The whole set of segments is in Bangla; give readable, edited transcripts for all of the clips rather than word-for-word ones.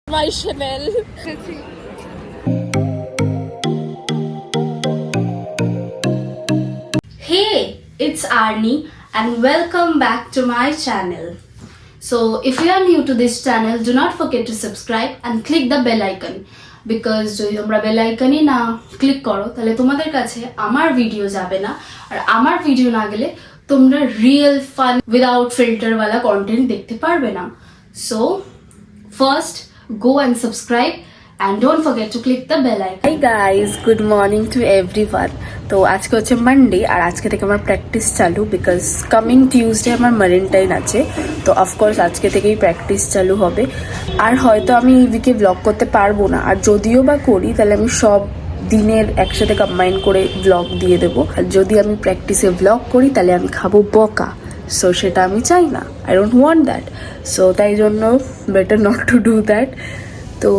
My Chanel. Hey, it's Arnie and welcome back to my channel. So if you are new to this channel, do not forget to subscribe and click the bell icon because যদি তোমরা বেল আইকনই না ক্লিক করো তাহলে তোমাদের কাছে আমার ভিডিও যাবে না আর আমার ভিডিও না গেলে তোমরা রিয়েল ফান উইদাউট ফিল্টার ওয়ালা কন্টেন্ট দেখতে পারবে না। So first go and subscribe and don't forget to click the bell icon. Hey guys, good morning to everyone. তো আজকে হচ্ছে মানডে আর আজকে থেকে আমার প্র্যাকটিস চালু বিকজ কামিং টিউসডে আমার মারিনটাইন আছে, তো অফকোর্স আজকে থেকেই প্র্যাকটিস চালু হবে। আর হয়তো আমি এই উইকে ব্লগ করতে পারবো না, আর যদিও বা করি তাহলে আমি সব দিনের একসাথে কম্বাইন করে ব্লগ দিয়ে দেবো। আর যদি আমি প্র্যাকটিসে ব্লগ করি তাহলে আমি খাবো বকা, সো সেটা আমি চাই না, I don't want that. So তাই জন্য better not to do that. তো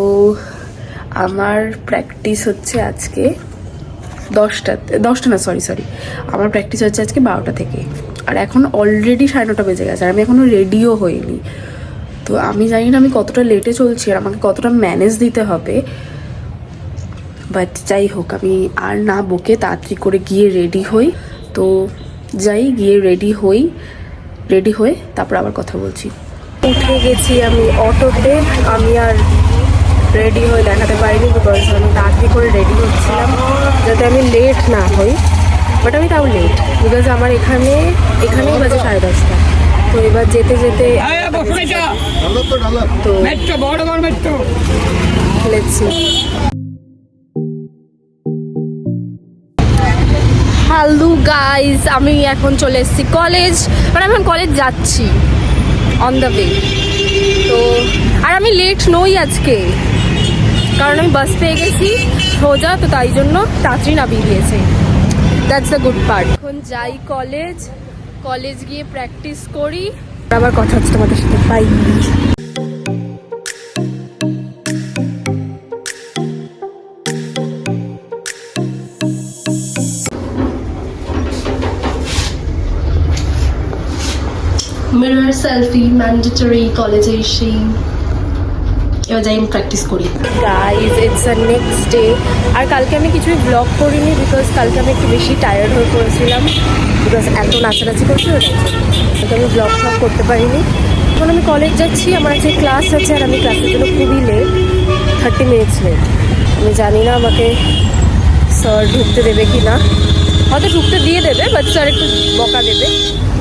আমার প্র্যাকটিস হচ্ছে আজকে দশটা না সরি আমার প্র্যাকটিস হচ্ছে আজকে 12টা থেকে, আর এখন অলরেডি 9:30 বেজে গেছে আর আমি এখনও রেডিও হইনি। তো আমি জানি না আমি কতটা লেটে চলছি আর আমাকে কতটা ম্যানেজ দিতে হবে, বাট যাই হোক আমি আর না বকে তাড়াতাড়ি করে গিয়ে রেডি হই। তো যাই গিয়ে রেডি হয়ে তারপর আবার কথা বলছি। উঠে গেছি আমি অটোতে, আমি আর রেডি হয়ে দেখাতে পারিনি বিকজ আমি তাড়াতাড়ি করে রেডি হচ্ছিলাম যাতে আমি লেট না হই, বাট আমি তাও লেট বিকজ আমার এখানেই বাজে 10:30। তো এবার যেতে তো লেটস সি। হ্যালো গাইজ, আমি এখন চলে এসেছি কলেজ, মানে আমি এখন কলেজ যাচ্ছি অন দ্য ওয়ে। তো আর আমি লেট নই আজকে, কারণ আমি বাস পেয়ে গেছি সোজা, তো তাই জন্য তাড়াতাড়ি নামিয়ে দিয়েছে। That's the good part. এখন যাই কলেজ গিয়ে প্র্যাকটিস করি, আবার কথা হচ্ছে তোমাদের সাথে। বাই। মিরর সেলফি ম্যান্ডেটরি কলেজে এসে এবার যাই আমি প্র্যাকটিস করি। Guys it's a next day, আর কালকে আমি কিছুই ব্লগ করিনি বিকজ কালকে আমি একটু বেশি টায়ার্ড হয়ে পড়েছিলাম বিকজ এত নাচানাচি করছিল, তাই আমি ব্লগ করতে পারিনি। এখন আমি কলেজ যাচ্ছি, আমার আজকে ক্লাস আছে আর আমি ক্লাসের জন্য খুবই লেট, 30 মিনিটস লেট। আমি জানি না আমাকে স্যার ঢুকতে দেবে কি না, হয়তো ঢুকতে দিয়ে দেবে বাট স্যার একটু বকা দেবে,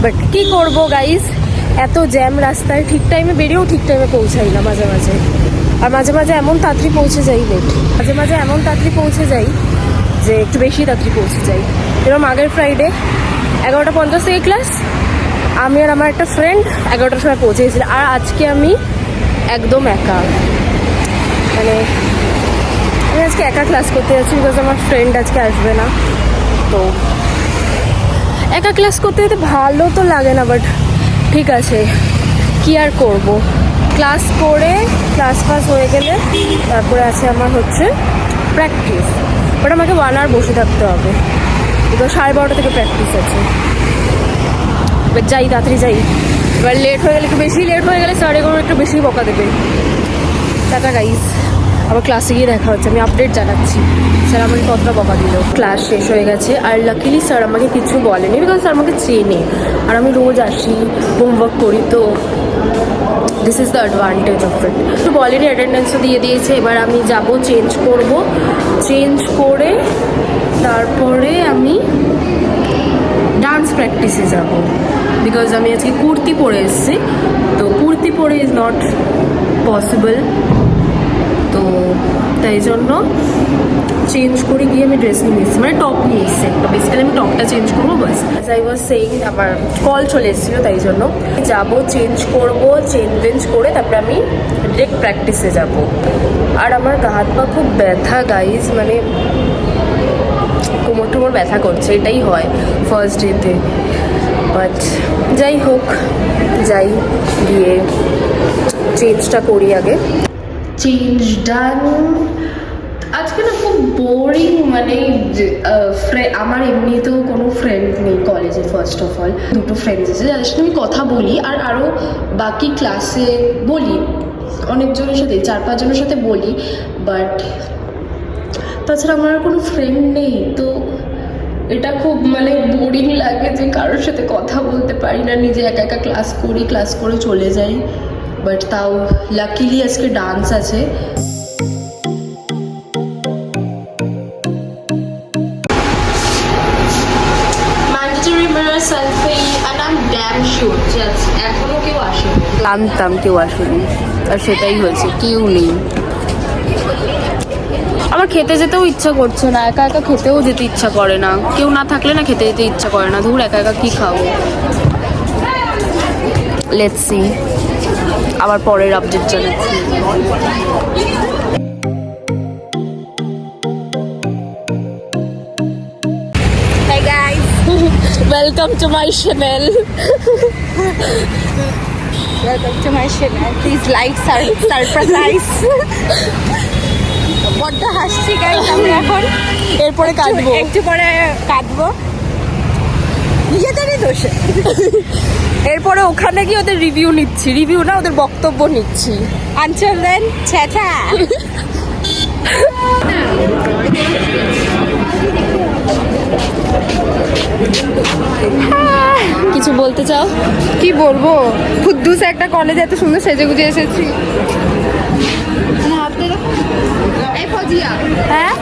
বাট কী করবো গাইজ, এত জ্যাম রাস্তায়, ঠিক টাইমে বেরিয়েও ঠিক টাইমে পৌঁছাই না মাঝে মাঝে, আর মাঝে মাঝে এমন তাড়াতাড়ি পৌঁছে যাই লেট, মাঝে এমন তাড়াতাড়ি পৌঁছে যাই যে একটু বেশি তাড়াতাড়ি পৌঁছে যাই। এরকম আগের ফ্রাইডে 11:50 থেকে ক্লাস, আমি আর আমার একটা ফ্রেন্ড 11টার সময় পৌঁছে গেছিলাম, আর আজকে আমি একদম একা, মানে আমি আজকে একা ক্লাস করতে যাচ্ছি বিকজ আমার ফ্রেন্ড আজকে আসবে না। তো একা ক্লাস করতে যেতে ভালো তো লাগে না, বাট ঠিক আছে কি আর করব, ক্লাস করে ক্লাস পাস হয়ে গেলে তারপরে আছে আমার হচ্ছে প্র্যাকটিস, বাট আমাকে 1 hour বসে থাকতে হবে বিকজ 12:30 থেকে প্র্যাকটিস আছে। এবার যাই তাড়াতাড়ি যাই, এবার লেট হয়ে গেলে, একটু বেশি লেট হয়ে গেলে স্যার এগুলো একটু বেশি বকা দেবে। টাটা গাইজ, আবার ক্লাসে গিয়ে দেখা হচ্ছে, আমি আপডেট জানাচ্ছি স্যার আমাকে কতটা বকা দিল। ক্লাস শেষ হয়ে গেছে আর লাকিলি স্যার আমাকে কিছু বলেনি বিকজ স্যার আমাকে চেনে আর আমি রোজ আসি হোমওয়ার্ক করি, তো this is the advantage of it. তো বলেনি, অ্যাটেন্ডেন্সও দিয়ে দিয়েছে। এবার আমি যাব চেঞ্জ করে তারপরে আমি ডান্স প্র্যাকটিসে যাব বিকজ আমি আজকে কুর্তি পরে এসেছি, তো কুর্তি পরে ইজ নট পসিবল, তো তাই জন্য চেঞ্জ করে গিয়ে আমি ড্রেস নিয়ে এসেছি, মানে টপ নিয়ে এসেছি একটা, বেসিক্যালি আমি টপটা চেঞ্জ করবো বাস। অ্যাজ আই ওয়াজ সেইং আমার কল চলে এসেছিলো, তাই জন্য যাবো, চেঞ্জ করে তারপরে আমি ডিরেক্ট প্র্যাকটিসে যাব। আর আমার গা হাত পা খুব ব্যথা গাইজ, মানে কোমর ব্যথা করছে, এটাই হয় ফার্স্ট ডেতে, বাট যাই হোক যাই গিয়ে চেঞ্জটা করি আগে। চেঞ্জ ডান। আজকে না খুব বোরিং, মানে আমার এমনিতেও কোনো ফ্রেন্ড নেই কলেজে। ফার্স্ট অফ অল 2টো ফ্রেন্ডস আছে যাদের সাথে আমি কথা বলি আর আরও বাকি ক্লাসে বলি, অনেকজনের সাথে 4-5 জনের সাথে বলি, বাট তাছাড়া আমার আর কোনো ফ্রেন্ড নেই। তো এটা খুব মানে বোরিং লাগে যে কারোর সাথে কথা বলতে পারি না, নিজে একা একা ক্লাস করি, ক্লাস করে চলে যাই। বাট তাও লাকিলি আজকে ডান্স আছে। Mandatory mirror selfie and I am damn sure যে এখনো কেউ আসেনি। জানতাম কেউ আসেনি, আর সেটাই হয়েছে, কেউ নেই। আমার খেতে যেতেও ইচ্ছা করছে না, একা একা খেতেও যেতে ইচ্ছা করে না, কেউ না থাকলে না খেতে যেতে ইচ্ছা করে না। ধুর, একা একা কি খাবো। লেটস সি, আবার পরের আপডেট জানাচ্ছি। Hey guys, welcome to my channel. welcome to my channel. Please like, surprise. বড্ড হাসছি গাইস আমরা এখন। এরপরে কাটবো, একটু পরে কাটবো নিজেদেরই দোষে। এরপরে ওখানে গিয়ে ওদের রিভিউ নিচ্ছি, রিভিউ না ওদের বক্তব্য নিচ্ছি। আনচল দেন ছেঁচা। কিছু বলতে চাও? কি বলবো, খুদ্দুস একটা কলেজে এত সুন্দর সেজে গুজে এসেছি। এই ফজিয়া, হ্যাঁ